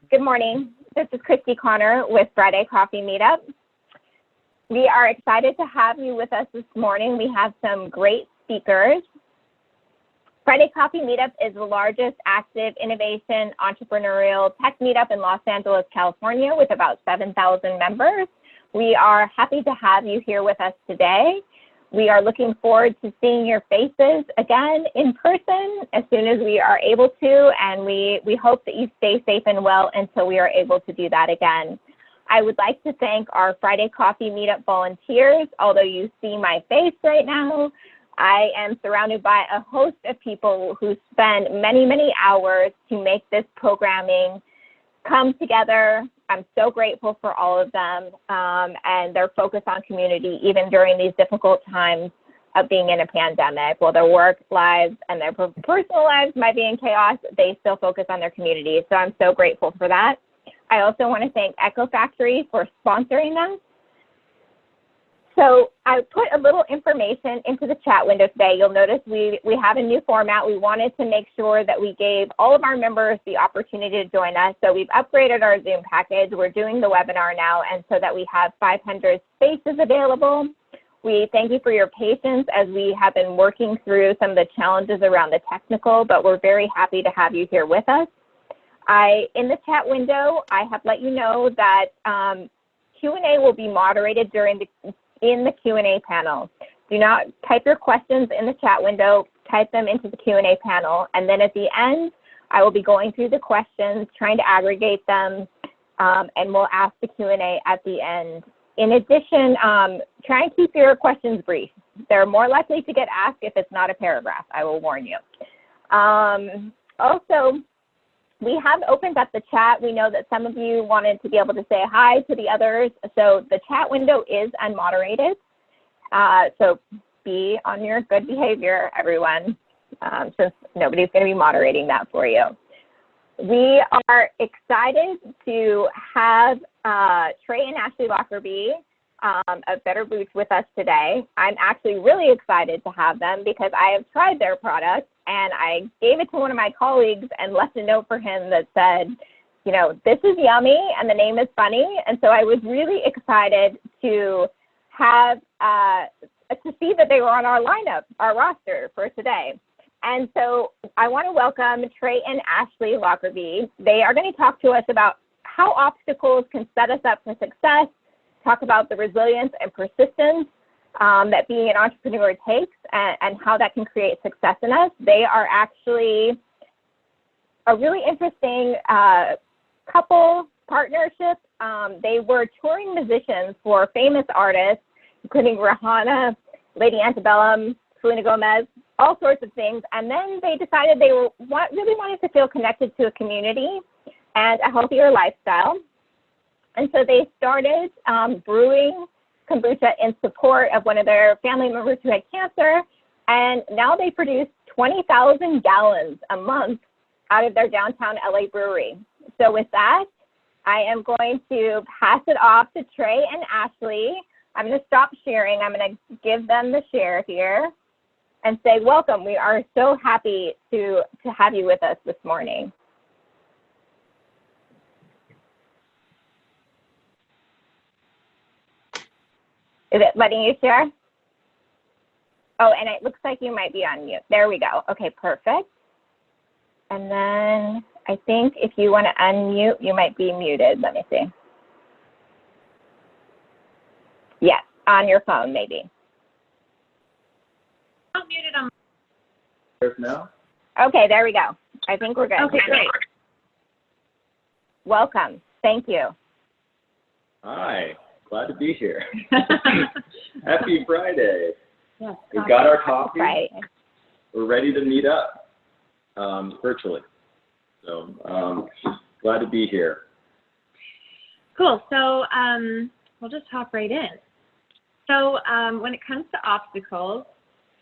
Good morning. This is Christy Connor with Friday Coffee Meetup. We are excited to have you with us this morning. We have some great speakers. Friday Coffee Meetup is the largest active innovation entrepreneurial tech meetup in Los Angeles, California, with about 7,000 members. We are happy to have you here with us today. We are looking forward to seeing your faces again in person as soon as we are able to, and we hope that you stay safe and well until we are able to do that again. I would like to thank our Friday Coffee Meetup volunteers. Although you see my face right now, I am surrounded by a host of people who spend many, many hours to make this programming come together. I'm so grateful for all of them and their focus on community, even during these difficult times of being in a pandemic. While their work lives and their personal lives might be in chaos, they still focus on their community. So I'm so grateful for that. I also want to thank Echo Factory for sponsoring them. So I put a little information into the chat window today. You'll notice we have a new format. We wanted to make sure that we gave all of our members the opportunity to join us. So we've upgraded our Zoom package. We're doing the webinar now, and so that we have 500 spaces available. We thank you for your patience as we have been working through some of the challenges around the technical, but we're very happy to have you here with us. In the chat window, I have let you know that Q&A will be moderated in the Q&A panel. Do not type your questions in the chat window, type them into the Q&A panel, and then at the end, I will be going through the questions, trying to aggregate them, and we'll ask the Q&A at the end. In addition, try and keep your questions brief. They're more likely to get asked if it's not a paragraph, I will warn you. Also, we have opened up the chat. We know that some of you wanted to be able to say hi to the others. So the chat window is unmoderated. So be on your good behavior, everyone, since nobody's going to be moderating that for you. We are excited to have Trey and Ashleigh Lockerbie of Better Boots with us today. I'm actually really excited to have them because I have tried their product, and I gave it to one of my colleagues and left a note for him that said, you know, this is yummy and the name is funny. And so I was really excited to have, to see that they were on our lineup, our roster for today. And so I want to welcome Trey and Ashleigh Lockerbie. They are going to talk to us about how obstacles can set us up for success, talk about the resilience and persistence that being an entrepreneur takes, and how that can create success in us. They are actually a really interesting couple partnership. They were touring musicians for famous artists, including Rihanna, Lady Antebellum, Selena Gomez, all sorts of things. And then they decided they really wanted to feel connected to a community and a healthier lifestyle. And so they started brewing kombucha in support of one of their family members who had cancer, and now they produce 20,000 gallons a month out of their downtown LA brewery. So with that, I am going to pass it off to Trey and Ashleigh. I'm going to stop sharing. I'm going to give them the share here and say welcome. We are so happy to have you with us this morning. Is it letting you share? Oh, and it looks like you might be on mute. There we go. Okay, perfect. And then I think if you want to unmute, you might be muted. Let me see. Yes, on your phone, maybe. I'm muted on now. Okay, there we go. I think we're good. Okay, great. Welcome. Thank you. Hi. Glad to be here. Happy Friday. Yes, We've got our coffee. Right. We're ready to meet up virtually. So glad to be here. Cool. So we'll just hop right in. So when it comes to obstacles,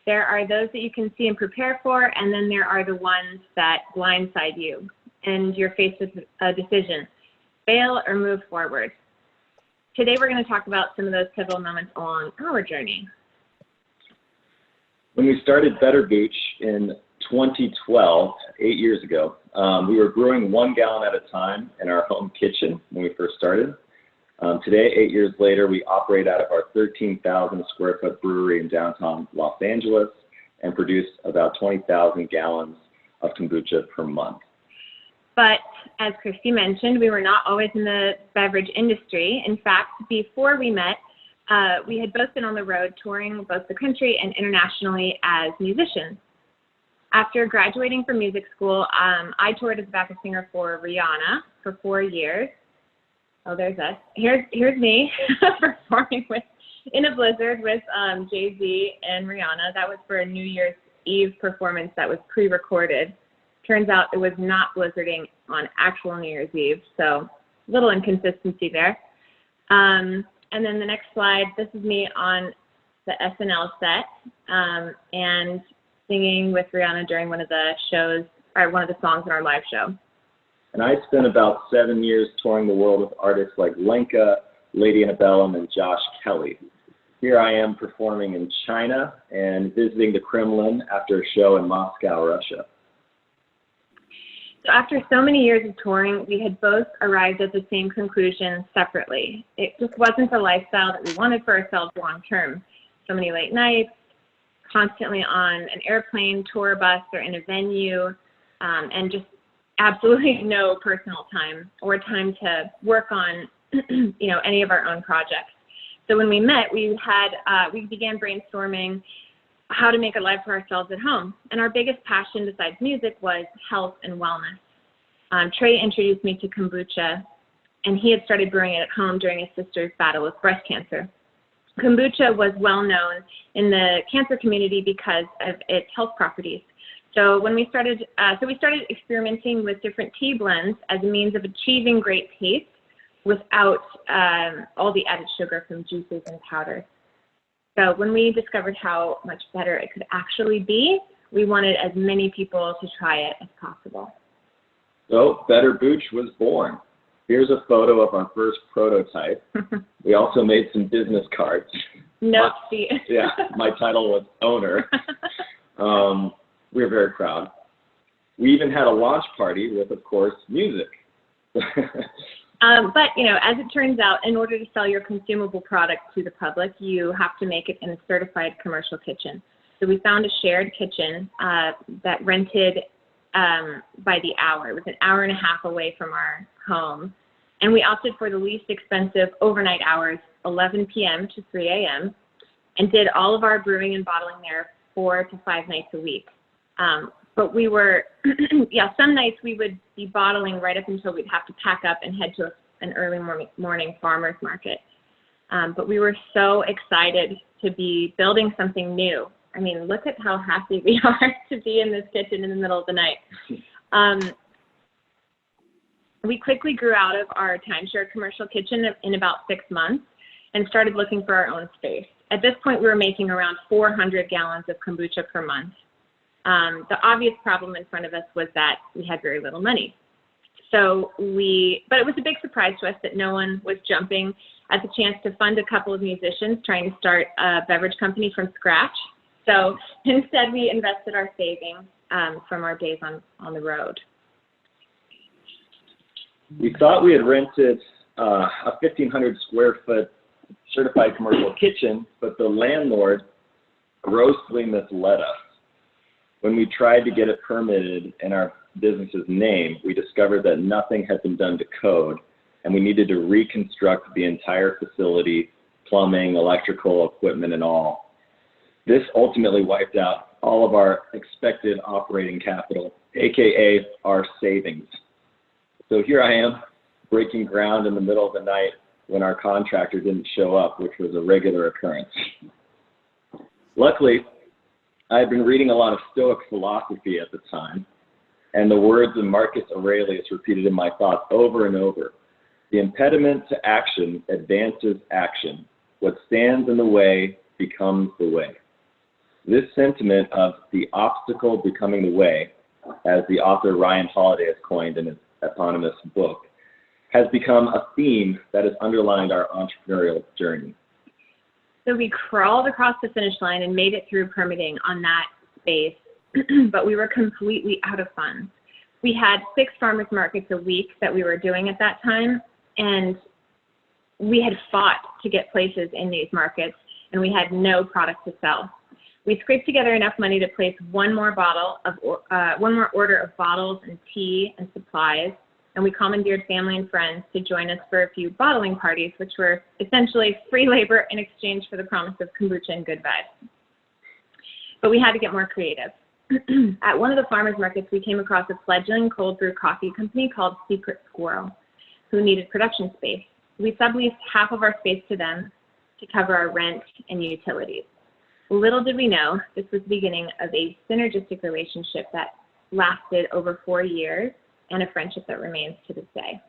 there are those that you can see and prepare for, and then there are the ones that blindside you, and you're faced with a decision, fail or move forward. Today, we're going to talk about some of those pivotal moments along our journey. When we started Better Booch in 2012, 8 years ago. We were brewing 1 gallon at a time in our home kitchen when we first started. Today, 8 years later, we operate out of our 13,000 square foot brewery in downtown Los Angeles and produce about 20,000 gallons of kombucha per month. But as Christy mentioned, we were not always in the beverage industry. In fact, before we met, we had both been on the road touring both the country and internationally as musicians. After graduating from music school, I toured as a backup singer for Rihanna for 4 years. Oh, there's us. Here's me performing in a blizzard with Jay-Z and Rihanna. That was for a New Year's Eve performance that was pre-recorded. Turns out it was not blizzarding on actual New Year's Eve, so a little inconsistency there. And then the next slide, this is me on the SNL set and singing with Rihanna during one of the shows, or one of the songs in our live show. And I spent about 7 years touring the world with artists like Lenka, Lady Antebellum, and Josh Kelly. Here I am performing in China and visiting the Kremlin after a show in Moscow, Russia. So after so many years of touring, we had both arrived at the same conclusion separately. It just wasn't the lifestyle that we wanted for ourselves long term. So many late nights, constantly on an airplane, tour bus, or in a venue, and just absolutely no personal time or time to work on, any of our own projects. So when we met, we began brainstorming how to make a life for ourselves at home. And our biggest passion besides music was health and wellness. Trey introduced me to kombucha, and he had started brewing it at home during his sister's battle with breast cancer. Kombucha was well known in the cancer community because of its health properties. So when we started experimenting with different tea blends as a means of achieving great taste without all the added sugar from juices and powders. So when we discovered how much better it could actually be, we wanted as many people to try it as possible. So Better Booch was born. Here's a photo of our first prototype. We also made some business cards. Yeah, my title was owner. We were very proud. We even had a launch party with, of course, music. But, as it turns out, in order to sell your consumable product to the public, you have to make it in a certified commercial kitchen. So we found a shared kitchen that rented by the hour. It was an hour and a half away from our home. And we opted for the least expensive overnight hours, 11 p.m. to 3 a.m., and did all of our brewing and bottling there 4 to 5 nights a week. But we were, some nights we would be bottling right up until we'd have to pack up and head to an early morning farmer's market. But we were so excited to be building something new. I mean, look at how happy we are to be in this kitchen in the middle of the night. We quickly grew out of our timeshare commercial kitchen in about 6 months and started looking for our own space. At this point, we were making around 400 gallons of kombucha per month. The obvious problem in front of us was that we had very little money. But it was a big surprise to us that no one was jumping at the chance to fund a couple of musicians trying to start a beverage company from scratch. So instead, we invested our savings from our days on the road. We thought we had rented a 1,500 square foot certified commercial kitchen, but the landlord grossly misled us. When we tried to get it permitted in our business's name, we discovered that nothing had been done to code, and we needed to reconstruct the entire facility, plumbing, electrical equipment, and all. This ultimately wiped out all of our expected operating capital, aka our savings. So here I am, breaking ground in the middle of the night when our contractor didn't show up, which was a regular occurrence. Luckily, I had been reading a lot of Stoic philosophy at the time, and the words of Marcus Aurelius repeated in my thoughts over and over. The impediment to action advances action. What stands in the way becomes the way. This sentiment of the obstacle becoming the way, as the author Ryan Holiday has coined in his eponymous book, has become a theme that has underlined our entrepreneurial journey. So we crawled across the finish line and made it through permitting on that space but we were completely out of funds. We had 6 farmers markets a week that we were doing at that time, and we had fought to get places in these markets, and we had no product to sell. We scraped together enough money to place one more order of bottles and tea and supplies, and we commandeered family and friends to join us for a few bottling parties, which were essentially free labor in exchange for the promise of kombucha and good vibes. But we had to get more creative. At one of the farmers markets, we came across a fledgling cold brew coffee company called Secret Squirrel, who needed production space. We subleased half of our space to them to cover our rent and utilities. Little did we know, this was the beginning of a synergistic relationship that lasted over 4 years and a friendship that remains to this day.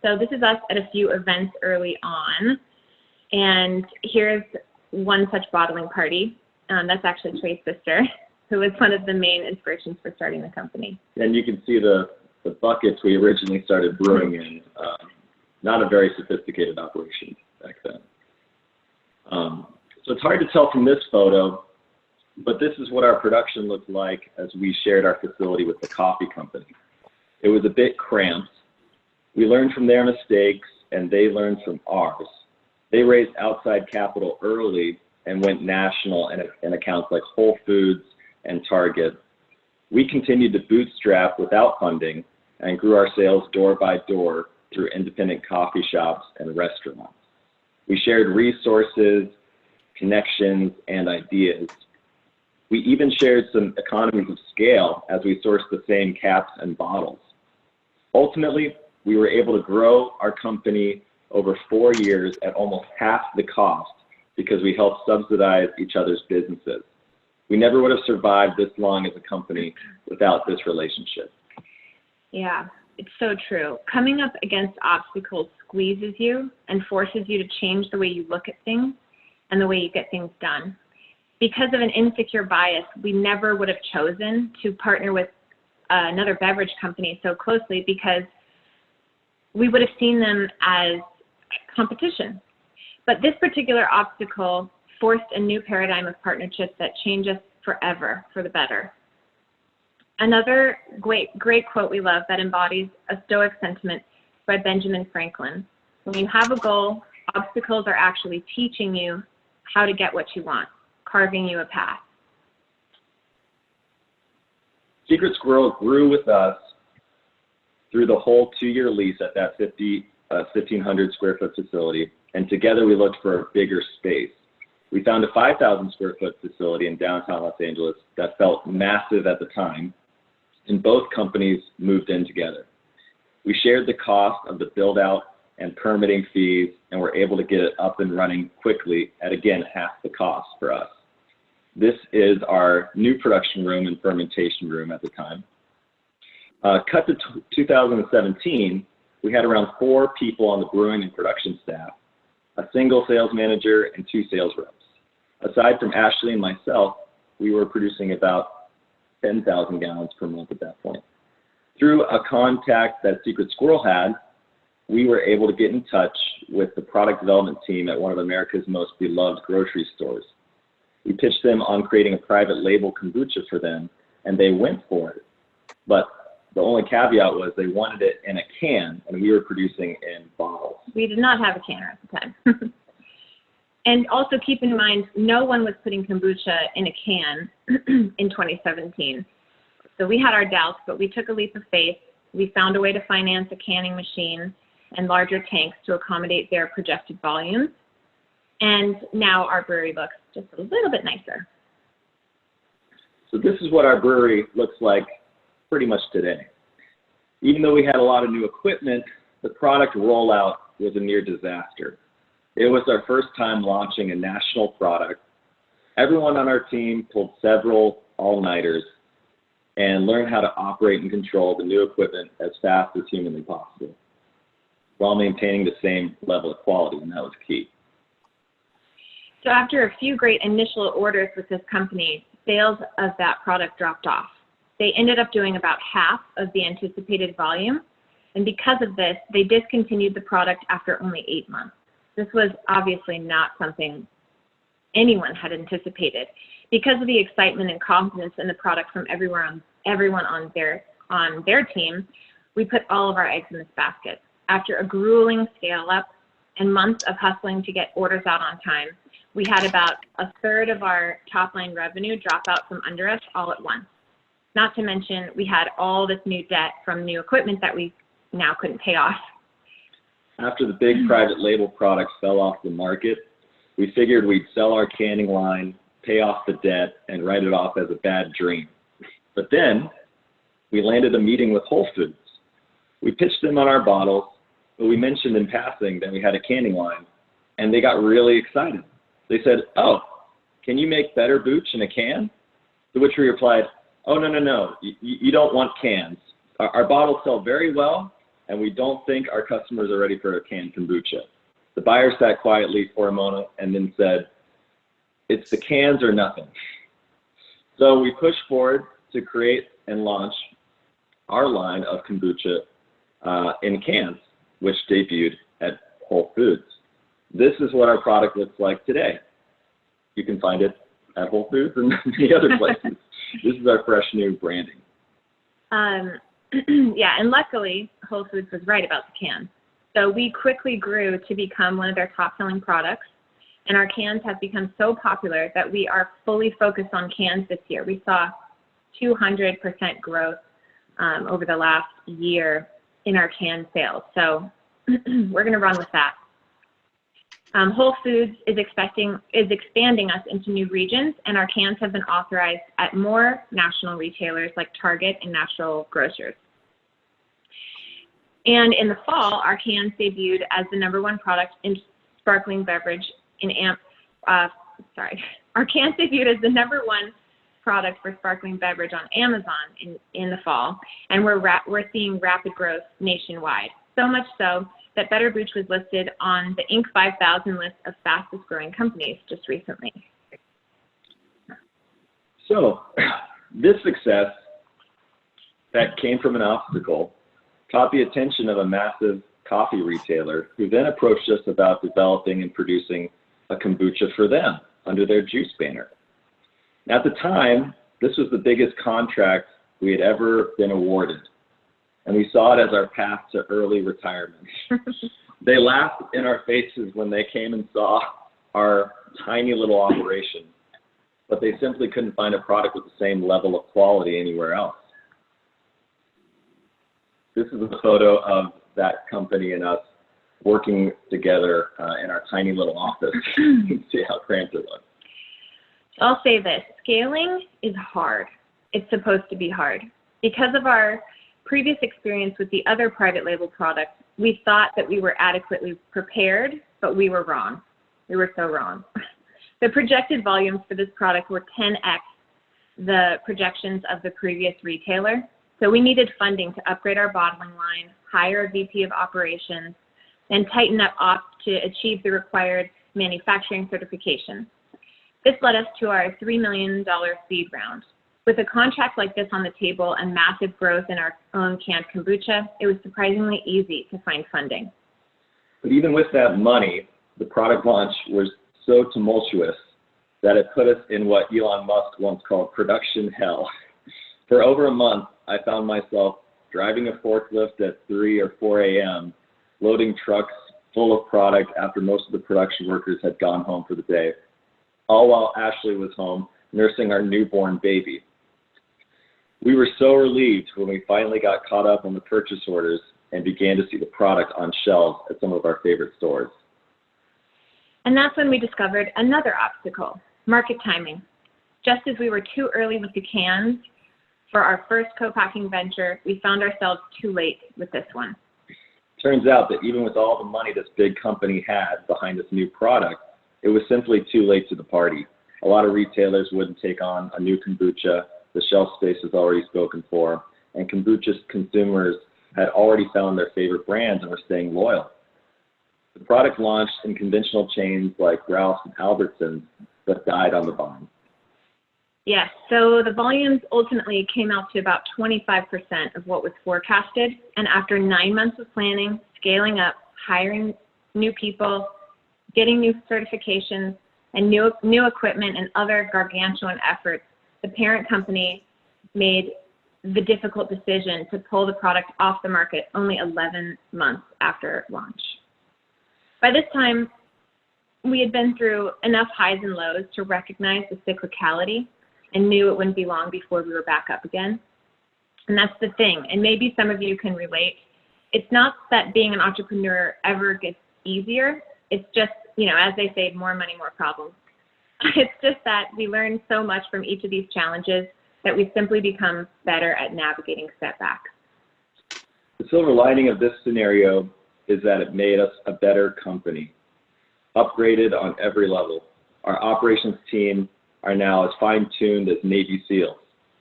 So this is us at a few events early on. And here's one such bottling party. That's actually Trey's sister, who was one of the main inspirations for starting the company. And you can see the buckets we originally started brewing in. Not a very sophisticated operation back then. So it's hard to tell from this photo, but this is what our production looked like as we shared our facility with the coffee company. It was a bit cramped. We learned from their mistakes, and they learned from ours. They raised outside capital early and went national in accounts like Whole Foods and Target. We continued to bootstrap without funding and grew our sales door by door through independent coffee shops and restaurants. We shared resources, connections, and ideas. We even shared some economies of scale as we sourced the same caps and bottles. Ultimately, we were able to grow our company over 4 years at almost half the cost because we helped subsidize each other's businesses. We never would have survived this long as a company without this relationship. Yeah, it's so true. Coming up against obstacles squeezes you and forces you to change the way you look at things and the way you get things done. Because of an insecure bias, we never would have chosen to partner with another beverage company so closely because we would have seen them as competition. But this particular obstacle forced a new paradigm of partnerships that change us forever for the better. Another great quote we love that embodies a Stoic sentiment by Benjamin Franklin. When you have a goal, obstacles are actually teaching you how to get what you want, carving you a path. Secret Squirrel grew with us through the whole 2-year lease at that 1,500 square foot facility, and together we looked for a bigger space. We found a 5,000 square foot facility in downtown Los Angeles that felt massive at the time, and both companies moved in together. We shared the cost of the build out and permitting fees, and were able to get it up and running quickly at, again, half the cost for us. This is our new production room and fermentation room at the time. Cut to 2017, we had around 4 people on the brewing and production staff, a single sales manager and 2 sales reps. Aside from Ashleighs and myself, we were producing about 10,000 gallons per month at that point. Through a contact that Secret Squirrel had, we were able to get in touch with the product development team at one of America's most beloved grocery stores. We pitched them on creating a private label kombucha for them, and they went for it. But the only caveat was they wanted it in a can, and we were producing in bottles. We did not have a canner at the time. And also keep in mind, no one was putting kombucha in a can in 2017. So we had our doubts, but we took a leap of faith. We found a way to finance a canning machine and larger tanks to accommodate their projected volumes. And now our brewery looks just a little bit nicer. So this is what our brewery looks like pretty much today. Even though we had a lot of new equipment, the product rollout was a near disaster. It was our first time launching a national product. Everyone on our team pulled several all-nighters and learned how to operate and control the new equipment as fast as humanly possible, while maintaining the same level of quality, and that was key. So after a few great initial orders with this company, sales of that product dropped off. They ended up doing about half of the anticipated volume, and because of this, they discontinued the product after only 8 months. This was obviously not something anyone had anticipated. Because of the excitement and confidence in the product from everyone on their team, we put all of our eggs in this basket. After a grueling scale-up and months of hustling to get orders out on time, we had about a third of our top-line revenue drop out from under us all at once. Not to mention, we had all this new debt from new equipment that we now couldn't pay off. After the big private label products fell off the market, we figured we'd sell our canning line, pay off the debt, and write it off as a bad dream. But then we landed a meeting with Whole Foods. We pitched them on our bottles, but we mentioned in passing that we had a canning line, and they got really excited. They said, "Oh, can you make better booch in a can?" To which we replied, "Oh, no. You don't want cans. Our bottles sell very well, and we don't think our customers are ready for a canned kombucha." The buyer sat quietly for a moment and then said, "It's the cans or nothing." So we pushed forward to create and launch our line of kombucha in cans, which debuted at Whole Foods. This is what our product looks like today. You can find it at Whole Foods and many other places. This is our fresh new branding. Yeah, and luckily, Whole Foods was right about the can. So we quickly grew to become one of their top-selling products, and our cans have become so popular that we are fully focused on cans this year. We saw 200% growth over the last year in our can sales. So we're going to run with that. Whole Foods is expanding us into new regions, and our cans have been authorized at more national retailers like Target and Natural Grocers. And in the fall, our cans debuted as the #1 product in sparkling beverage our cans debuted as the #1 product for sparkling beverage on Amazon in the fall, and we're seeing rapid growth nationwide. So much so that Better Booch was listed on the Inc. 5000 list of fastest growing companies just recently. So this success that came from an obstacle caught the attention of a massive coffee retailer who then approached us about developing and producing a kombucha for them under their juice banner. At the time, this was the biggest contract we had ever been awarded, and we saw it as our path to early retirement. They laughed in our faces when they came and saw our tiny little operation, but they simply couldn't find a product with the same level of quality anywhere else. This is a photo of that company and us working together in our tiny little office. You can see how cramped it looks. I'll say this, scaling is hard. It's supposed to be hard. Because of our previous experience with the other private label products, we thought that we were adequately prepared, but we were wrong. We were so wrong. The projected volumes for this product were 10x the projections of the previous retailer. So we needed funding to upgrade our bottling line, hire a VP of operations, and tighten up ops to achieve the required manufacturing certification. This led us to our $3 million seed round. With a contract like this on the table and massive growth in our own canned kombucha, it was surprisingly easy to find funding. But even with that money, the product launch was so tumultuous that it put us in what Elon Musk once called production hell. For over a month, I found myself driving a forklift at 3 or 4 a.m., loading trucks full of product after most of the production workers had gone home for the day, all while Ashleigh was home nursing our newborn baby. We were so relieved when we finally got caught up on the purchase orders and began to see the product on shelves at some of our favorite stores. And that's when we discovered another obstacle, market timing. Just as we were too early with the cans for our first co-packing venture, we found ourselves too late with this one. Turns out that even with all the money this big company had behind this new product, it was simply too late to the party. A lot of retailers wouldn't take on a new kombucha. The shelf space was already spoken for, and kombucha consumers had already found their favorite brands and were staying loyal. The product launched in conventional chains like Ralph's and Albertsons, but died on the vine. Yes, so the volumes ultimately came out to about 25% of what was forecasted, and after 9 months of planning, scaling up, hiring new people, getting new certifications, and new equipment and other gargantuan efforts, the parent company made the difficult decision to pull the product off the market only 11 months after launch. By this time, we had been through enough highs and lows to recognize the cyclicality and knew it wouldn't be long before we were back up again. And that's the thing, and maybe some of you can relate. It's not that being an entrepreneur ever gets easier. It's just, you know, as they say, more money, more problems. It's just that we learn so much from each of these challenges that we simply become better at navigating setbacks. The silver lining of this scenario is that it made us a better company, upgraded on every level. Our operations team are now as fine-tuned as Navy SEALs.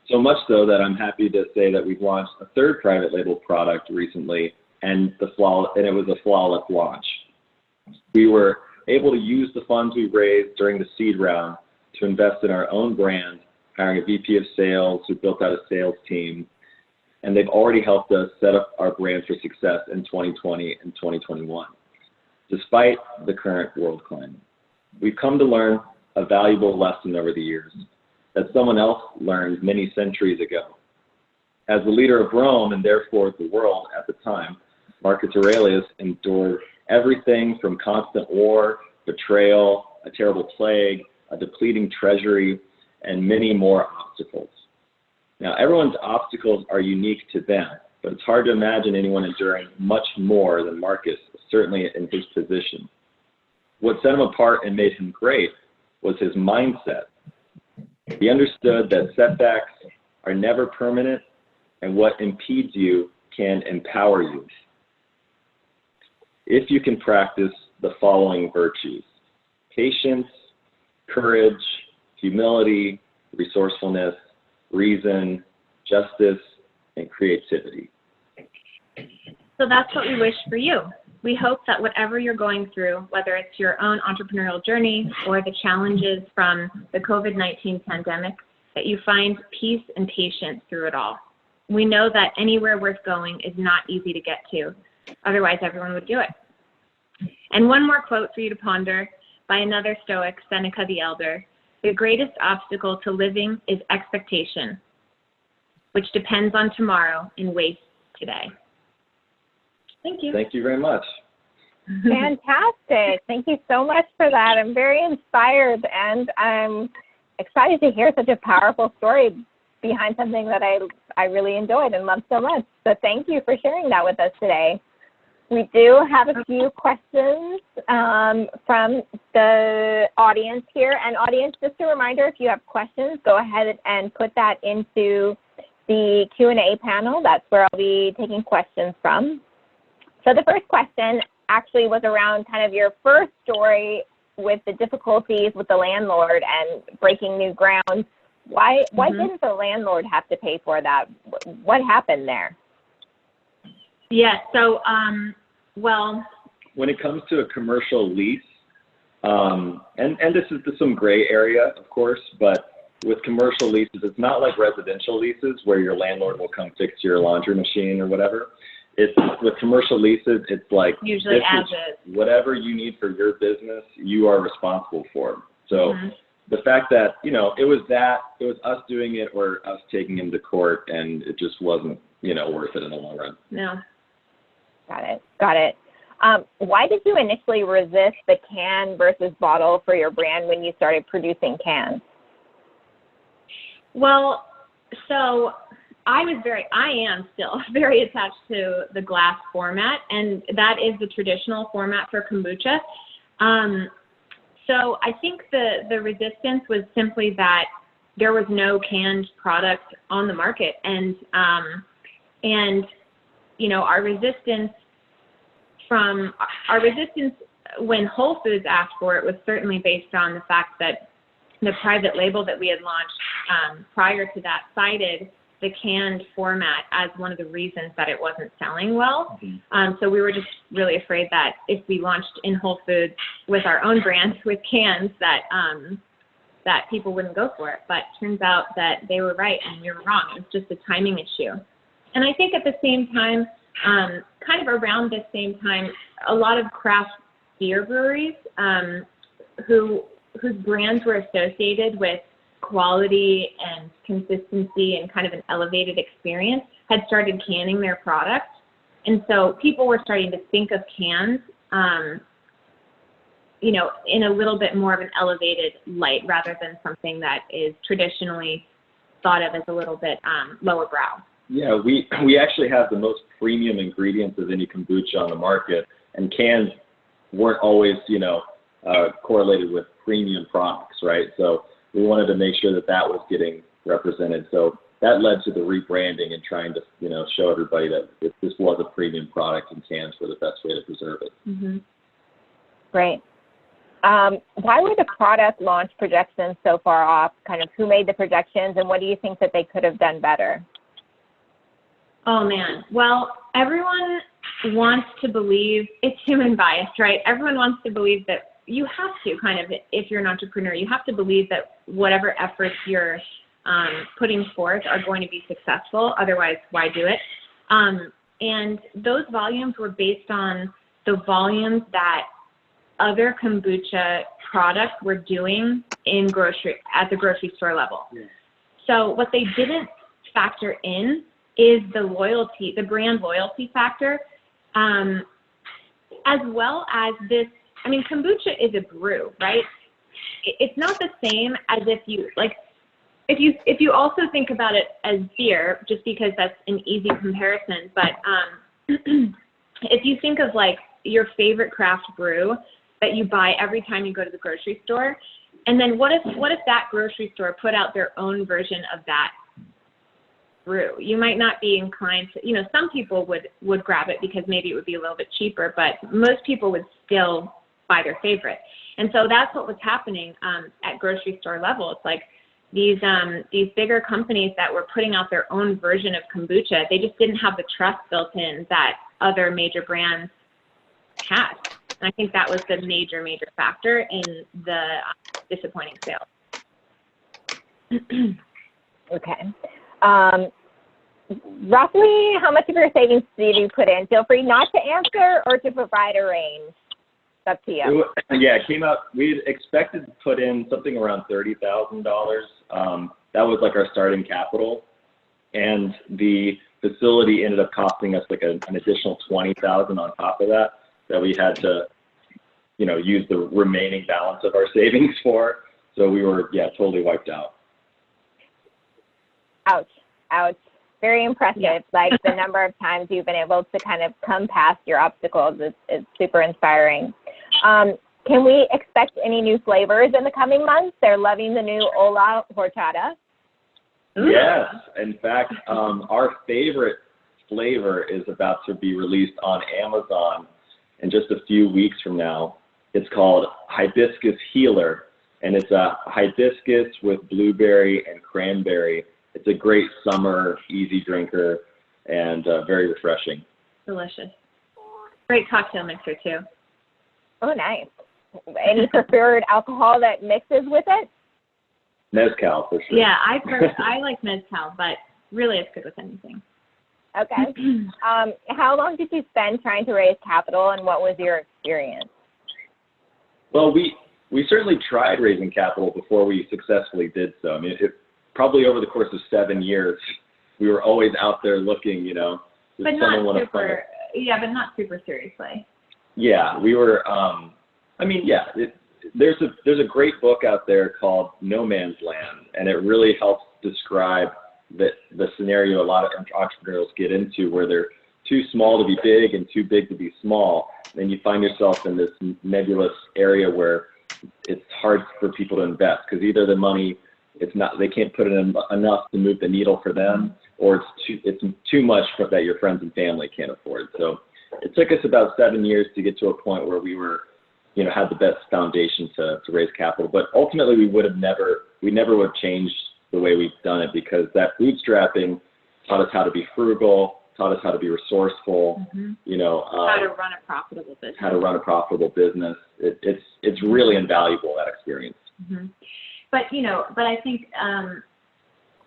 So much so that I'm happy to say that we've launched a third private label product recently, and it was a flawless launch. We were able to use the funds we raised during the seed round to invest in our own brand, hiring a VP of sales who built out a sales team, and they've already helped us set up our brand for success in 2020 and 2021, despite the current world climate. We've come to learn a valuable lesson over the years that someone else learned many centuries ago. As the leader of Rome, and therefore the world at the time, Marcus Aurelius endured everything from constant war, betrayal, a terrible plague, a depleting treasury, and many more obstacles. Now, everyone's obstacles are unique to them, but it's hard to imagine anyone enduring much more than Marcus, certainly in his position. What set him apart and made him great was his mindset. He understood that setbacks are never permanent, and what impedes you can empower you. If you can practice the following virtues: patience, courage, humility, resourcefulness, reason, justice, and creativity. So that's what we wish for you. We hope that whatever you're going through, whether it's your own entrepreneurial journey or the challenges from the COVID-19 pandemic, that you find peace and patience through it all. We know that anywhere worth going is not easy to get to. Otherwise, everyone would do it. And one more quote for you to ponder by another Stoic, Seneca the Elder: "The greatest obstacle to living is expectation, which depends on tomorrow and wastes today." Thank you. Thank you very much. Fantastic. Thank you so much for that. I'm very inspired, and I'm excited to hear such a powerful story behind something that I really enjoyed and loved so much. So thank you for sharing that with us today. We do have a few questions from the audience here. And audience, just a reminder, if you have questions, go ahead and put that into the Q&A panel. That's where I'll be taking questions from. So the first question actually was around kind of your first story with the difficulties with the landlord and breaking new ground. Why didn't the landlord have to pay for that? What happened there? Yeah, so, well. When it comes to a commercial lease, and this is some gray area, of course, but with commercial leases, it's not like residential leases where your landlord will come fix your laundry machine or whatever. It's with commercial leases, it's like usually as is. Whatever you need for your business, you are responsible for. So the fact that, you know, it was us doing it or us taking him to court, and it just wasn't, you know, worth it in the long run. No. Got it. Why did you initially resist the can versus bottle for your brand when you started producing cans? So I am still very attached to the glass format, and that is the traditional format for kombucha. So I think the resistance was simply that there was no canned product on the market, and you know, our resistance when Whole Foods asked for it was certainly based on the fact that the private label that we had launched prior to that cited the canned format as one of the reasons that it wasn't selling well. So we were just really afraid that if we launched in Whole Foods with our own brand with cans, that people wouldn't go for it. But turns out that they were right and we were wrong. It was just a timing issue. And I think at the same time, kind of around the same time, a lot of craft beer breweries who whose brands were associated with quality and consistency and kind of an elevated experience had started canning their product. And so people were starting to think of cans, you know, in a little bit more of an elevated light rather than something that is traditionally thought of as a little bit lower brow. Yeah, we actually have the most premium ingredients of any kombucha on the market, and cans weren't always, you know, correlated with premium products, right? So we wanted to make sure that that was getting represented. So that led to the rebranding and trying to, you know, show everybody that this was a premium product and cans were the best way to preserve it. Mm-hmm. Great. Why were the product launch projections so far off? Kind of who made the projections, and what do you think that they could have done better? Oh, man. Well, everyone wants to believe, it's human bias, right? Everyone wants to believe that you have to kind of, if you're an entrepreneur, you have to believe that whatever efforts you're putting forth are going to be successful. Otherwise, why do it? And those volumes were based on the volumes that other kombucha products were doing at the grocery store level. Yeah. So what they didn't factor in is the loyalty, the brand loyalty factor, as well as this. I mean, kombucha is a brew, right? It's not the same as if you also think about it as beer, just because that's an easy comparison. But if you think of like your favorite craft brew that you buy every time you go to the grocery store, and then what if that grocery store put out their own version of that brew? You might not be inclined to, you know, some people would grab it because maybe it would be a little bit cheaper, but most people would still buy their favorite. And so that's what was happening at grocery store level. It's like these bigger companies that were putting out their own version of kombucha, they just didn't have the trust built in that other major brands had. And I think that was the major factor in the disappointing sales. Okay. Roughly how much of your savings did you put in? Feel free not to answer or to provide a range. It's up to you. Yeah, it came out, we expected to put in something around $30,000. That was like our starting capital. And the facility ended up costing us like an additional $20,000 on top of that we had to, you know, use the remaining balance of our savings for. So we were, totally wiped out. Ouch. Very impressive. Yeah. Like the number of times you've been able to kind of come past your obstacles is super inspiring. Can we expect any new flavors in the coming months? They're loving the new rollout horchata. Yes. In fact, our favorite flavor is about to be released on Amazon in just a few weeks from now. It's called Hibiscus Healer, and it's a hibiscus with blueberry and cranberry. It's a great summer, easy drinker, and very refreshing. Delicious. Great cocktail mixer, too. Oh, nice. Any preferred alcohol that mixes with it? Mezcal, for sure. Yeah, I like mezcal, but really it's good with anything. Okay. How long did you spend trying to raise capital, and what was your experience? Well, we certainly tried raising capital before we successfully did so. I mean, probably over the course of 7 years, we were always out there looking, you know. But not super, but not super seriously. Yeah, we were, there's a great book out there called No Man's Land, and it really helps describe the scenario a lot of entrepreneurs get into, where they're too small to be big and too big to be small. Then you find yourself in this nebulous area where it's hard for people to invest, because either the money, they can't put in enough to move the needle for them, or it's too much that your friends and family can't afford. So it took us about 7 years to get to a point where we were, you know, had the best foundation to raise capital. But ultimately, we never would have changed the way we've done it, because that bootstrapping taught us how to be frugal, taught us how to be resourceful, you know. How to run a profitable business. It's really invaluable, that experience. Mm-hmm. But I think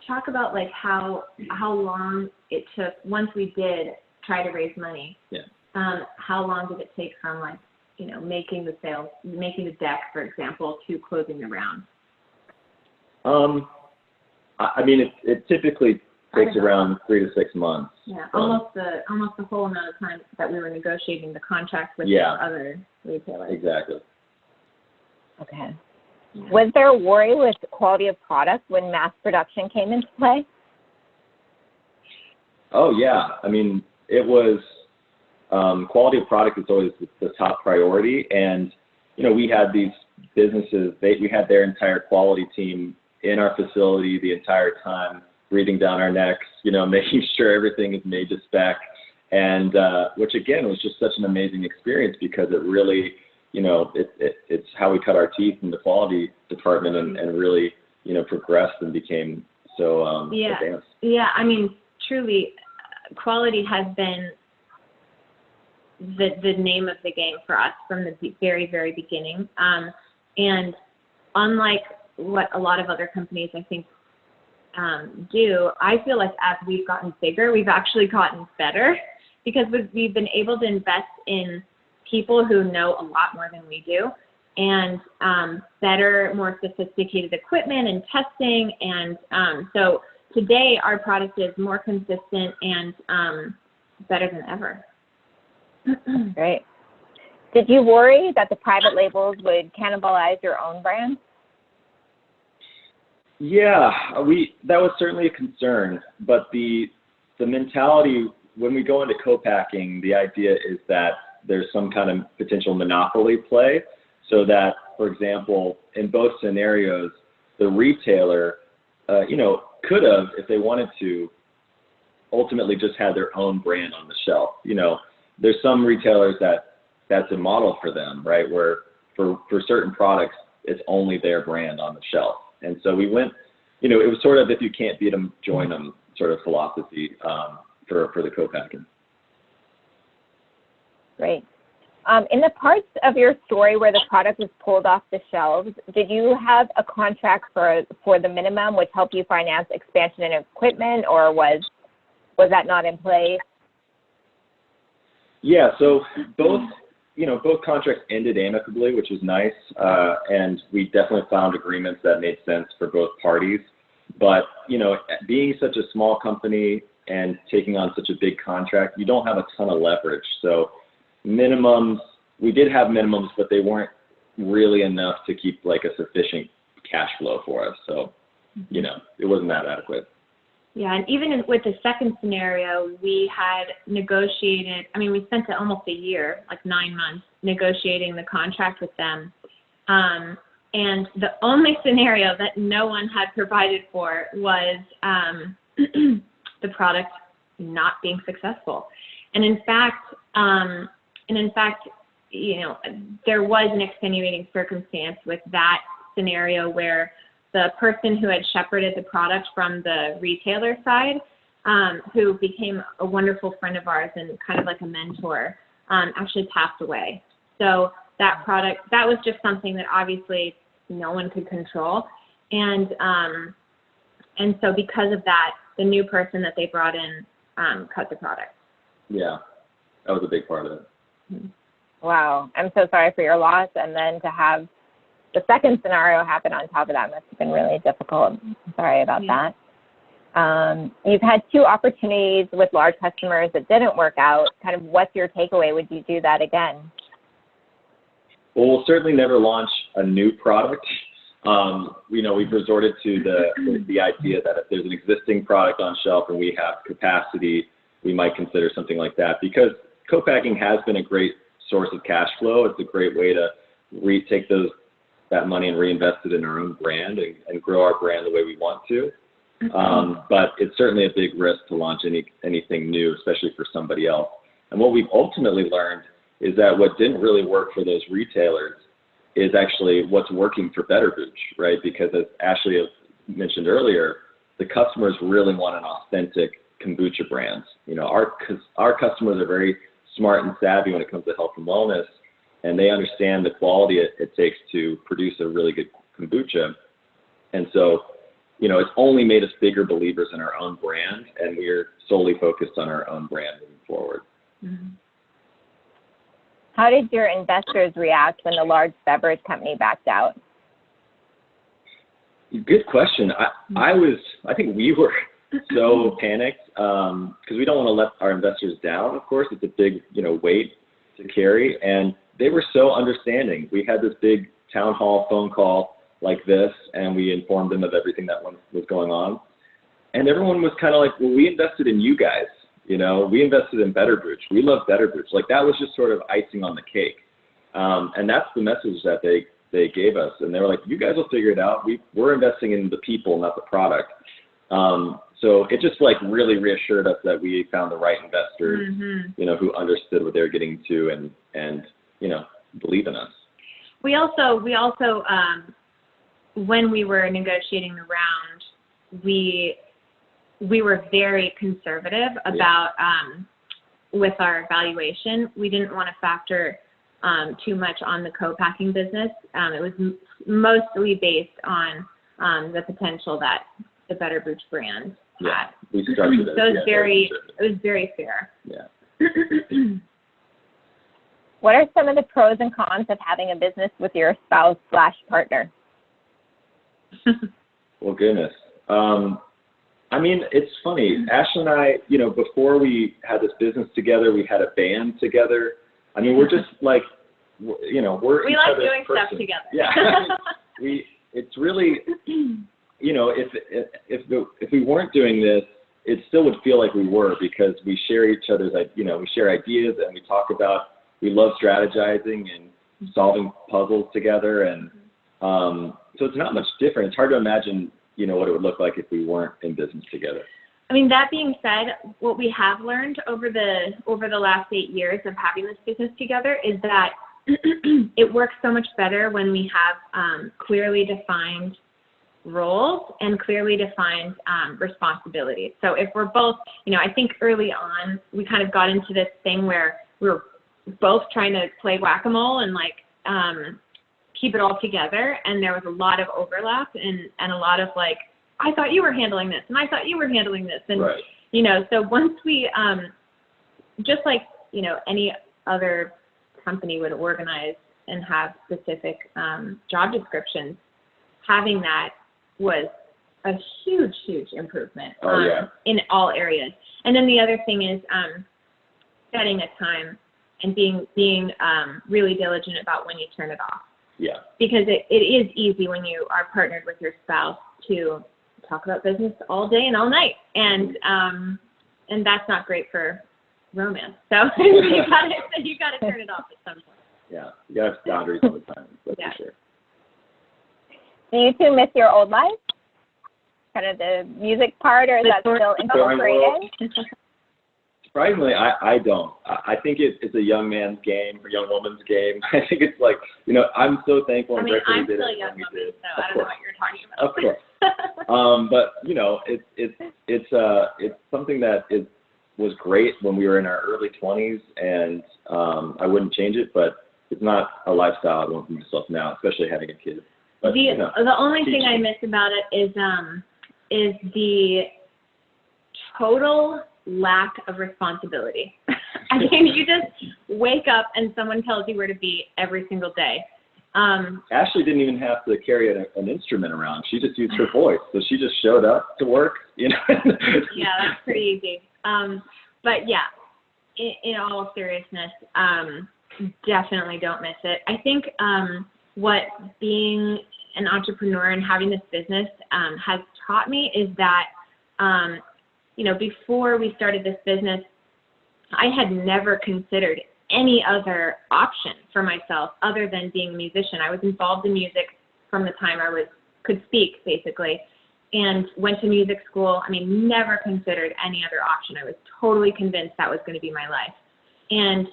talk about like how long it took once we did try to raise money. Yeah. How long did it take from like making the sales, making the deck, for example, to closing the round? I mean, it typically takes around 3 to 6 months. Yeah, almost the whole amount of time that we were negotiating the contract with the other retailers. Exactly. Okay. Yeah. Was there a worry with quality of product when mass production came into play? Oh, yeah. I mean, it was quality of product is always the top priority. And, we had these businesses, we had their entire quality team in our facility the entire time, breathing down our necks, making sure everything is made to spec. And which, again, was just such an amazing experience because it really, it's how we cut our teeth in the quality department and really, progressed and became so advanced. Yeah, I mean, truly, quality has been the name of the game for us from the very, very beginning. And unlike what a lot of other companies, I think, do, I feel like as we've gotten bigger, we've actually gotten better because we've been able to invest in people who know a lot more than we do and better, more sophisticated equipment and testing. And so today our product is more consistent and better than ever. Great. Did you worry that the private labels would cannibalize your own brand? Yeah, that was certainly a concern, but the mentality when we go into co-packing, the idea is that there's some kind of potential monopoly play, so that, for example, in both scenarios, the retailer, could have, if they wanted to, ultimately just had their own brand on the shelf. There's some retailers that's a model for them, right? Where for certain products, it's only their brand on the shelf. And so we went, it was sort of if you can't beat them, join them sort of philosophy for the co-packing. Great. In the parts of your story where the product was pulled off the shelves, did you have a contract for the minimum, which helped you finance expansion in equipment, or was that not in place? Yeah, so both contracts ended amicably, which was nice, and we definitely found agreements that made sense for both parties. But, being such a small company and taking on such a big contract, you don't have a ton of leverage. So minimums, we did have minimums, but they weren't really enough to keep like a sufficient cash flow for us. So, it wasn't that adequate. Yeah, and even with the second scenario, we had negotiated, we spent almost a year, like 9 months, negotiating the contract with them. And the only scenario that no one had provided for was the product not being successful. And in fact, there was an extenuating circumstance with that scenario where the person who had shepherded the product from the retailer side, who became a wonderful friend of ours and kind of like a mentor, actually passed away. So that product, that was just something that obviously no one could control. And so because of that, the new person that they brought in cut the product. Yeah, that was a big part of it. Mm-hmm. Wow, I'm so sorry for your loss, and then to have the second scenario happen on top of that must have been really difficult. Sorry about that. You've had 2 opportunities with large customers that didn't work out. Kind of what's your takeaway? Would you do that again? Well, we'll certainly never launch a new product. We've resorted to the idea that if there's an existing product on shelf and we have capacity, we might consider something like that, because co-packing has been a great source of cash flow. It's a great way to take that money and reinvest it in our own brand and grow our brand the way we want to. But it's certainly a big risk to launch anything new, especially for somebody else. And what we've ultimately learned is that what didn't really work for those retailers is actually what's working for Better Booch, right? Because as Ashleigh mentioned earlier, the customers really want an authentic kombucha brand. Our customers are very smart and savvy when it comes to health and wellness, and they understand the quality it takes to produce a really good kombucha. And so, it's only made us bigger believers in our own brand, and we're solely focused on our own brand moving forward. Mm-hmm. How did your investors react when the large beverage company backed out? Good question. I think we were so panicked because we don't want to let our investors down. Of course, it's a big, weight to carry, and they were so understanding. We had this big town hall phone call like this, and we informed them of everything that was going on. And everyone was kind of like, well, we invested in you guys. We invested in Better Brewage. We love Better Brewage. Like, that was just sort of icing on the cake. And that's the message that they gave us. And they were like, you guys will figure it out. We're investing in the people, not the product. So it just like really reassured us that we found the right investors, who understood what they were getting to and believe in us. We also when we were negotiating the round, we were very conservative about with our valuation. We didn't want to factor too much on the co-packing business. It was mostly based on the potential that the Better Brewage brand had. We structured it. So it was very fair. Yeah. What are some of the pros and cons of having a business with your spouse/partner? Well, goodness. It's funny. Ashley and I, before we had this business together, we had a band together. We're just like, we're we like doing person. stuff together. Yeah. It's really, if we weren't doing this, it still would feel like we were, because we share each other's, we share ideas, and we love strategizing and solving puzzles together. And so it's not much different. It's hard to imagine, what it would look like if we weren't in business together. That being said, what we have learned over the last 8 years of having this business together is that it works so much better when we have clearly defined roles and clearly defined responsibilities. So if we're both, I think early on we kind of got into this thing where we were both trying to play whack-a-mole and keep it all together, and there was a lot of overlap and a lot of I thought you were handling this, and I thought you were handling this, and right. So once we just like any other company would organize and have specific job descriptions, having that was a huge improvement in all areas. And then the other thing is setting a time and being really diligent about when you turn it off. Yeah. Because it is easy when you are partnered with your spouse to talk about business all day and all night, and that's not great for romance. So you gotta turn it off at some point. Yeah, you gotta have boundaries all the time. That's for sure. Do you two miss your old life? Kind of the music part, or is that still incorporated? Surprisingly, I don't. I think it's a young man's game, or young woman's game. I think it's like, I'm so thankful and grateful we did it when we did. So I don't know what you're talking about. Of course. But it's something that was great when we were in our early 20s, and I wouldn't change it. But it's not a lifestyle I want for myself now, especially having a kid. But, the only thing I miss about it is the total lack of responsibility. You just wake up and someone tells you where to be every single day. Ashley didn't even have to carry an instrument around. She just used her voice. So she just showed up to work, Yeah, that's pretty easy. But yeah, in all seriousness, definitely don't miss it. I think what being an entrepreneur and having this business has taught me is that before we started this business, I had never considered any other option for myself other than being a musician. I was involved in music from the time I could speak, basically, and went to music school. Never considered any other option. I was totally convinced that was going to be my life. And,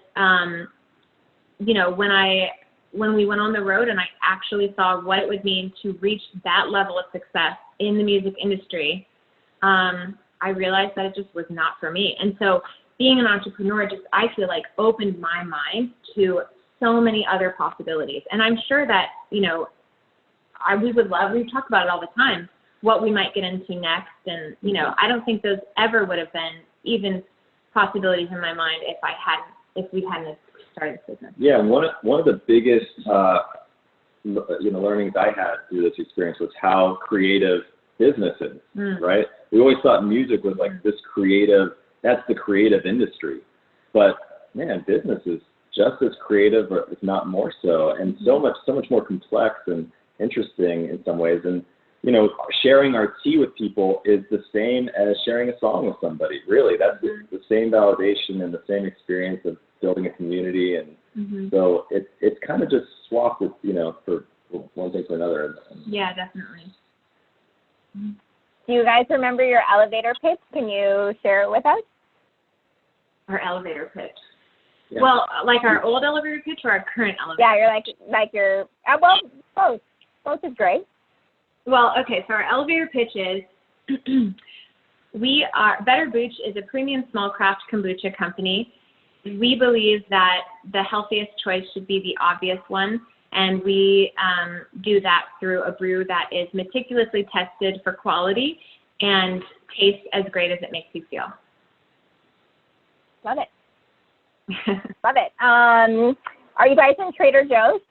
when we went on the road and I actually saw what it would mean to reach that level of success in the music industry, I realized that it just was not for me. And so being an entrepreneur I feel like opened my mind to so many other possibilities. And I'm sure that, we talk about it all the time, what we might get into next. And, I don't think those ever would have been even possibilities in my mind if we hadn't started this business? Yeah, and one of the biggest learnings I had through this experience was how creative business is, right? We always thought music was like this creative, that's the creative industry. But man, business is just as creative, or if not more so, and so much more complex and interesting in some ways. And sharing our tea with people is the same as sharing a song with somebody. Really, that's the same validation and the same experience of building a community. And so it's kind of just swapped with, for one thing to another. Yeah, definitely. Do you guys remember your elevator pitch? Can you share it with us? Our elevator pitch. Yeah. Well, like our old elevator pitch or our current elevator? Yeah, you're both. Both is great. Well, okay, so our elevator pitch is Better Booch is a premium small craft kombucha company. We believe that the healthiest choice should be the obvious one, and we do that through a brew that is meticulously tested for quality and tastes as great as it makes you feel. Love it. Love it. Are you guys in Trader Joe's?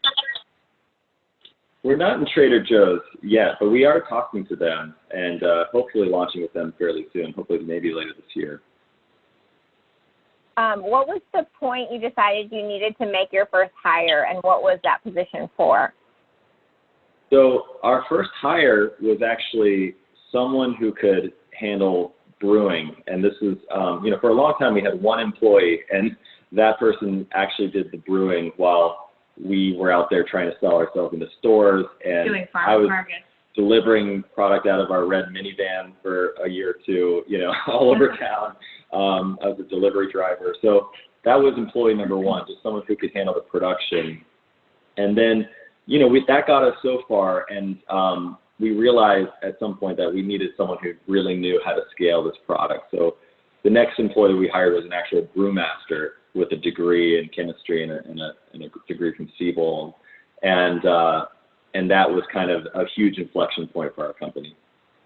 We're not in Trader Joe's yet, but we are talking to them and hopefully launching with them fairly soon, hopefully maybe later this year. What was the point you decided you needed to make your first hire, and what was that position for? So our first hire was actually someone who could handle brewing. And this is, for a long time we had one employee, and that person actually did the brewing while we were out there trying to sell ourselves into stores. And doing I was markets. delivering product out of our red minivan for a year or two, all over town as a delivery driver. So that was employee number one, just someone who could handle the production. And then, that got us so far, and we realized at some point that we needed someone who really knew how to scale this product. So the next employee we hired was an actual brewmaster with a degree in chemistry and a degree from Siebel. And that was kind of a huge inflection point for our company.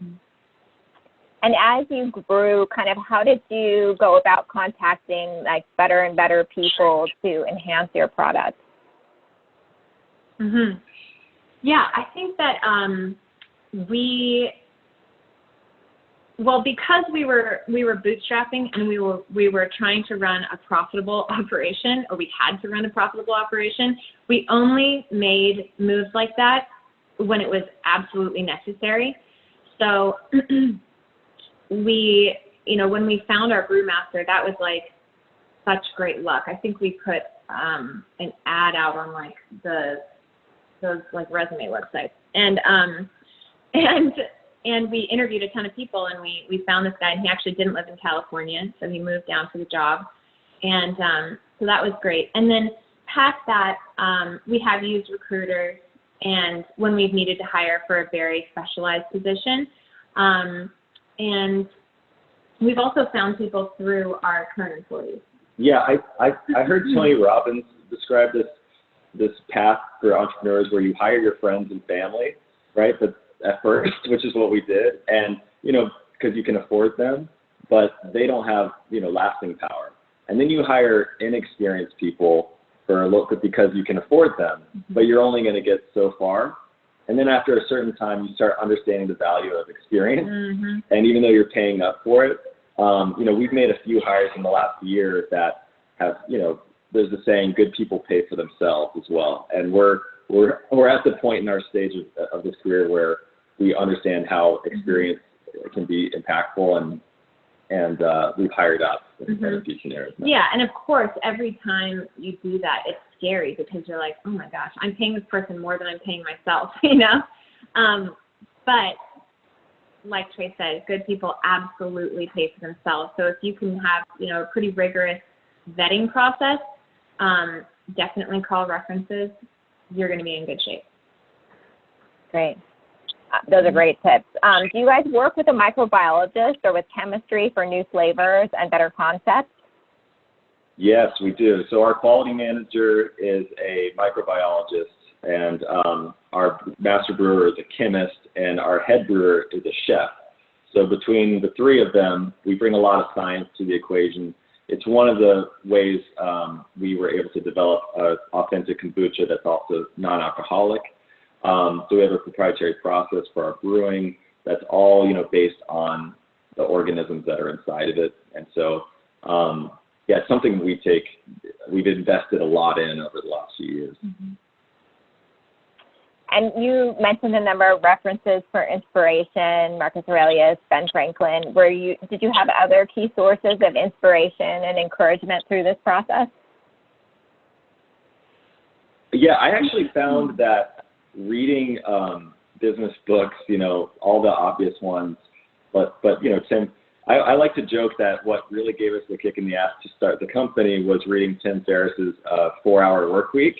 And as you grew, kind of how did you go about contacting better and better people to enhance your product? Yeah, I think that because we were bootstrapping and we were trying to run a profitable operation, or we had to run a profitable operation, we only made moves like that when it was absolutely necessary. So when we found our brewmaster, that was like such great luck. I think we put an ad out on those resume websites, and we interviewed a ton of people, and we found this guy, and he actually didn't live in California, so he moved down for the job. And so that was great. And then past that, we have used recruiters, and when we've needed to hire for a very specialized position. And we've also found people through our current employees. Yeah, I heard Tony Robbins describe this path for entrepreneurs where you hire your friends and family, right? But at first, which is what we did, and because you can afford them, but they don't have lasting power. And then you hire inexperienced people for a little bit because you can afford them, but you're only going to get so far. And then after a certain time, you start understanding the value of experience. And even though you're paying up for it, we've made a few hires in the last year that have, there's the saying, good people pay for themselves as well. And we're at the point in our stage of this career where we understand how experience can be impactful, and we've hired up in a few scenarios. Yeah, and of course, every time you do that, it's scary because you're like, oh my gosh, I'm paying this person more than I'm paying myself, But like Trey said, good people absolutely pay for themselves. So if you can have, a pretty rigorous vetting process, definitely call references. You're going to be in good shape. Great. Those are great tips. Do you guys work with a microbiologist or with chemistry for new flavors and better concepts? Yes, we do. So our quality manager is a microbiologist, and our master brewer is a chemist, and our head brewer is a chef. So between the three of them, we bring a lot of science to the equation. it's one of the ways we were able to develop an authentic kombucha that's also non-alcoholic. So we have a proprietary process for our brewing that's all, based on the organisms that are inside of it. And so, yeah, it's something we've invested a lot in over the last few years. Mm-hmm. And you mentioned a number of references for inspiration, Marcus Aurelius, Ben Franklin. Did you have other key sources of inspiration and encouragement through this process? Yeah, I actually found that reading business books, all the obvious ones, but Tim, I like to joke that what really gave us the kick in the ass to start the company was reading Tim Ferriss's 4-Hour Workweek.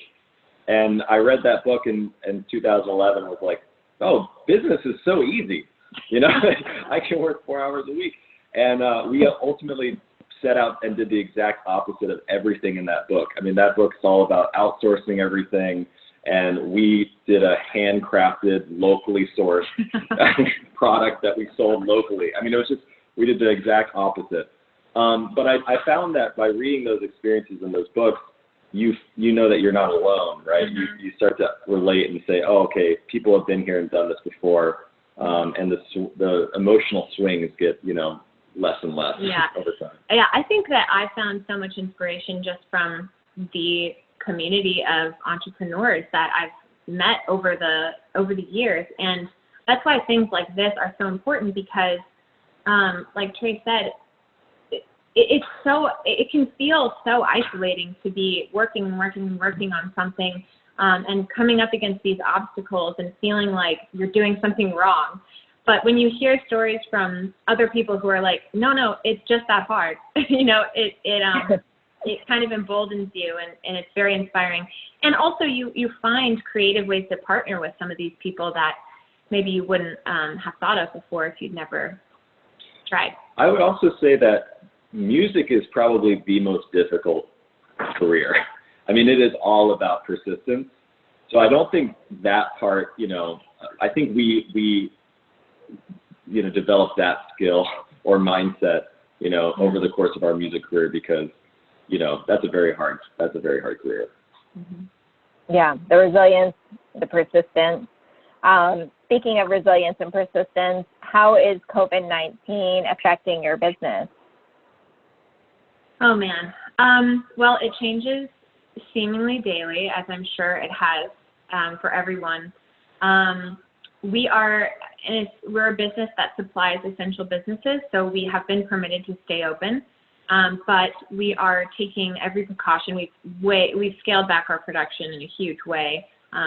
And I read that book in 2011 and was like, oh, business is so easy. I can work 4 hours a week. And we ultimately set out and did the exact opposite of everything in that book. I mean, that book's all about outsourcing everything. And we did a handcrafted, locally sourced product that we sold locally. I mean, we did the exact opposite. But I found that by reading those experiences in those books, you know that you're not alone, right? Mm-hmm. You start to relate and say, oh, okay, people have been here and done this before, and the emotional swings get, less and less over time. Yeah, I think that I found so much inspiration just from the community of entrepreneurs that I've met over the years, and that's why things like this are so important because, like Trey said, it can feel so isolating to be working on something and coming up against these obstacles and feeling like you're doing something wrong. But when you hear stories from other people who are like, no, it's just that hard, it kind of emboldens you and it's very inspiring. And also you find creative ways to partner with some of these people that maybe you wouldn't have thought of before if you'd never tried. I would also say that music is probably the most difficult career. I mean, it is all about persistence. So I don't think that part, I think we developed that skill or mindset, over the course of our music career because, that's a very hard career. Mm-hmm. Yeah, the resilience, the persistence. Speaking of resilience and persistence, how is COVID-19 affecting your business? Oh, man. Well, it changes seemingly daily, as I'm sure it has for everyone. We're a business that supplies essential businesses, so we have been permitted to stay open, but we are taking every precaution. We've scaled back our production in a huge way.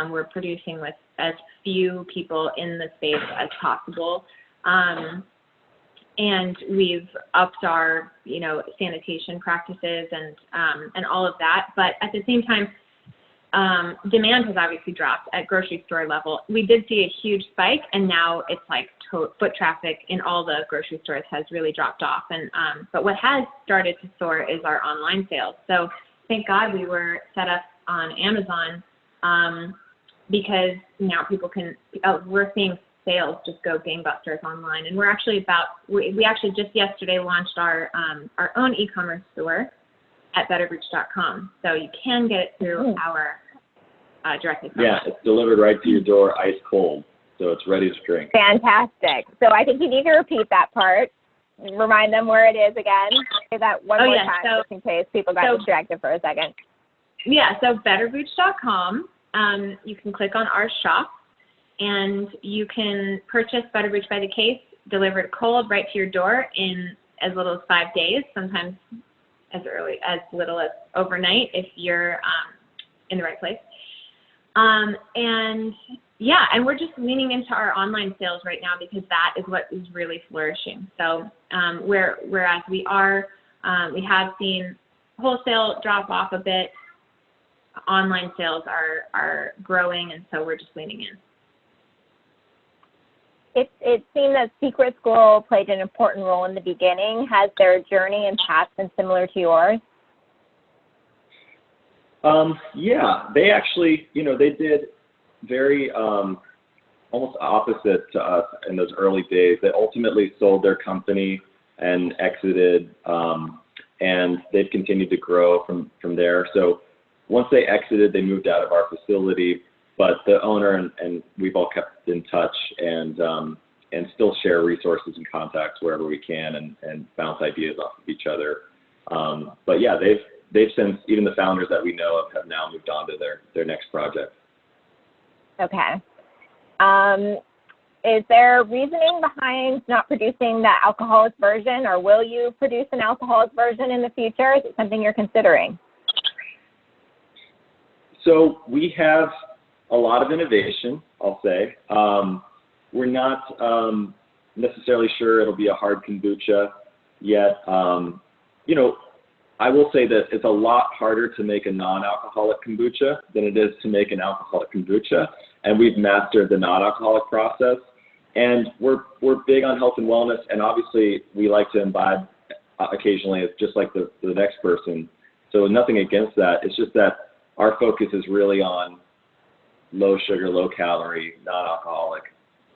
We're producing with as few people in the space as possible. And we've upped our, sanitation practices and all of that. But at the same time, demand has obviously dropped at grocery store level. We did see a huge spike, and now it's like foot traffic in all the grocery stores has really dropped off. And but what has started to soar is our online sales. So thank God we were set up on Amazon because now people we're seeing sales just go gangbusters online, and we actually just yesterday launched our own e-commerce store at betterbreach.com, so you can get it through our directly. Yeah, it's delivered right to your door, ice cold, so it's ready to drink. Fantastic. So I think you need to repeat that part. Remind them where it is again. Say that one more time, just in case people got distracted for a second. Yeah, so betterbreach.com. You can click on our shop, and you can purchase Better Breach by the case, delivered cold right to your door in as little as 5 days, sometimes as little as overnight if you're in the right place. And we're just leaning into our online sales right now because that is what is really flourishing. So whereas we have seen wholesale drop off a bit, online sales are growing, and so we're just leaning in. It seemed that Secret School played an important role in the beginning. Has their journey and path been similar to yours? Yeah, they actually, they did very almost opposite to us in those early days. They ultimately sold their company and exited and they've continued to grow from there. So once they exited, they moved out of our facility, but the owner and we've all kept in touch and still share resources and contacts wherever we can and bounce ideas off of each other. But yeah, they've since, even the founders that we know of have now moved on to their next project. Okay. Is there reasoning behind not producing the alcoholic version, or will you produce an alcoholic version in the future? Is it something you're considering? So we have a lot of innovation, I'll say. We're not necessarily sure it'll be a hard kombucha yet. I will say that it's a lot harder to make a non-alcoholic kombucha than it is to make an alcoholic kombucha, and we've mastered the non-alcoholic process. And we're big on health and wellness, and obviously we like to imbibe occasionally, just like the next person. So nothing against that. It's just that our focus is really on low sugar, low calorie, non-alcoholic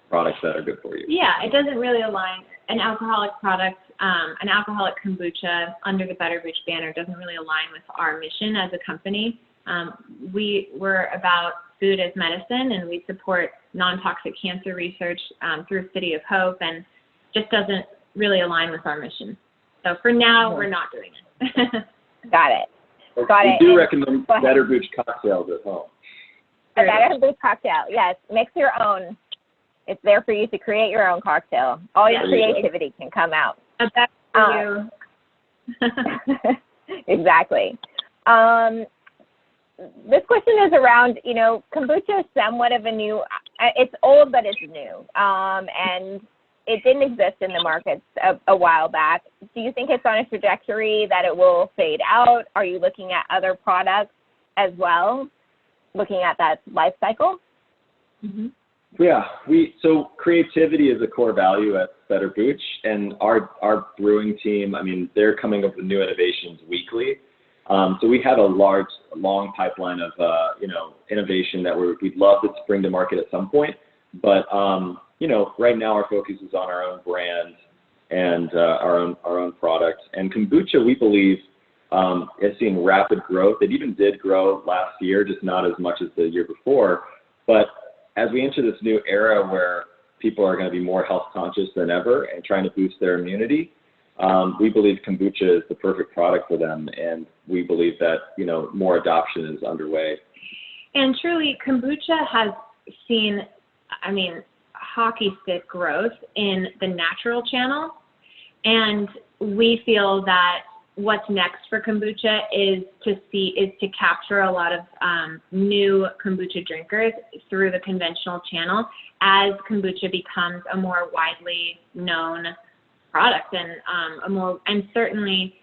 products that are good for you. Yeah, it doesn't really align. An alcoholic product, an alcoholic kombucha under the Better Booch banner doesn't really align with our mission as a company. We're about food as medicine, and we support non-toxic cancer research through City of Hope, and just doesn't really align with our mission. So for now, we're not doing it. Got it. We do recommend Better Booch cocktails at home. A Better Booch cocktail, yes. Mix your own. It's there for you to create your own cocktail. All your creativity can come out. That's for you. Exactly. This question is around, kombucha is somewhat of a new, it's old, but it's new. And it didn't exist in the markets a while back. Do you think it's on a trajectory that it will fade out? Are you looking at other products as well, looking at that life cycle? Mm-hmm. Yeah, so creativity is a core value at Better Booch, and our brewing team, they're coming up with new innovations weekly. So we have a long pipeline of, innovation that we'd love to bring to market at some point. But, right now our focus is on our own brand and our own product. And kombucha, we believe, is seeing rapid growth. It even did grow last year, just not as much as the year before. But as we enter this new era where people are going to be more health conscious than ever and trying to boost their immunity, we believe kombucha is the perfect product for them, and we believe that, more adoption is underway. And truly, kombucha has seen, hockey stick growth in the natural channel, and we feel that what's next for kombucha is to capture a lot of new kombucha drinkers through the conventional channel as kombucha becomes a more widely known product, and certainly,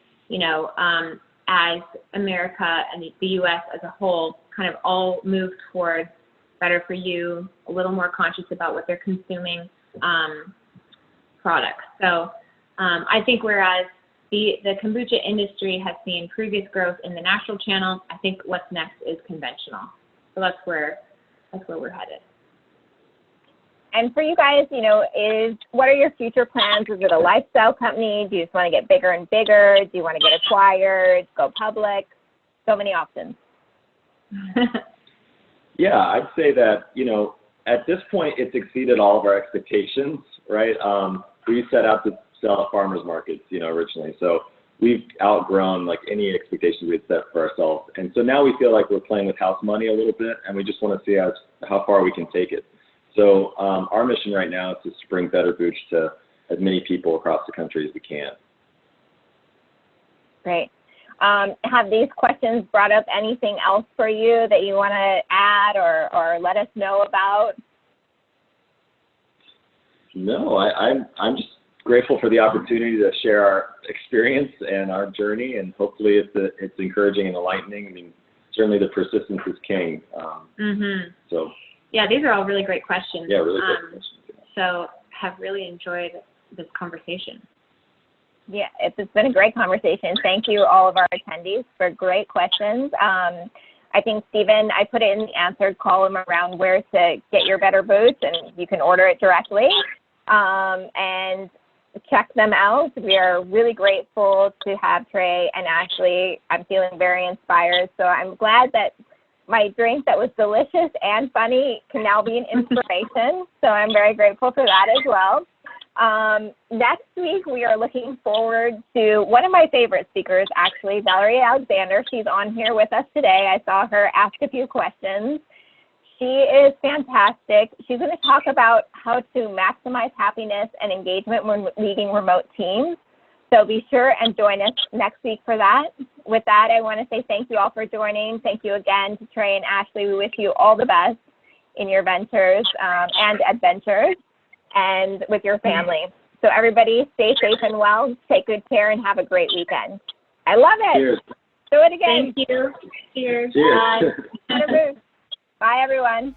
as America and the U.S. as a whole kind of all move towards better for you, a little more conscious about what they're consuming products. So I think whereas the kombucha industry has seen previous growth in the natural channel, I think what's next is conventional. So that's where we're headed. And for you guys, what are your future plans? Is it a lifestyle company? Do you just want to get bigger and bigger? Do you want to get acquired, go public? So many options. Yeah, I'd say that, at this point, it's exceeded all of our expectations, right? We set out to sell at farmers markets, originally. So we've outgrown any expectations we'd set for ourselves. And so now we feel like we're playing with house money a little bit, and we just want to see how far we can take it. So our mission right now is to bring Better Booch to as many people across the country as we can. Great. Have these questions brought up anything else for you that you want to add or let us know about? No, I'm just grateful for the opportunity to share our experience and our journey, and hopefully it's encouraging and enlightening. Certainly the persistence is king. So. Yeah, these are all really great questions. Yeah, really great questions. Yeah. So have really enjoyed this conversation. Yeah, it's been a great conversation. Thank you, all of our attendees, for great questions. I think, Stephen, I put it in the answered column around where to get your Better Booch, and you can order it directly. And check them out. We are really grateful to have Trey and Ashleigh. I'm feeling very inspired. So I'm glad that my drink that was delicious and funny can now be an inspiration. So I'm very grateful for that as well. Next week, we are looking forward to one of my favorite speakers, actually, Valerie Alexander. She's on here with us today. I saw her ask a few questions. She is fantastic. She's going to talk about how to maximize happiness and engagement when leading remote teams. So be sure and join us next week for that. With that, I want to say thank you all for joining. Thank you again to Trey and Ashleigh. We wish you all the best in your ventures and adventures and with your family. So everybody stay safe and well, take good care, and have a great weekend. I love it. Cheers. Do it again. Thank you. Cheers. Cheers. Bye. Bye, everyone.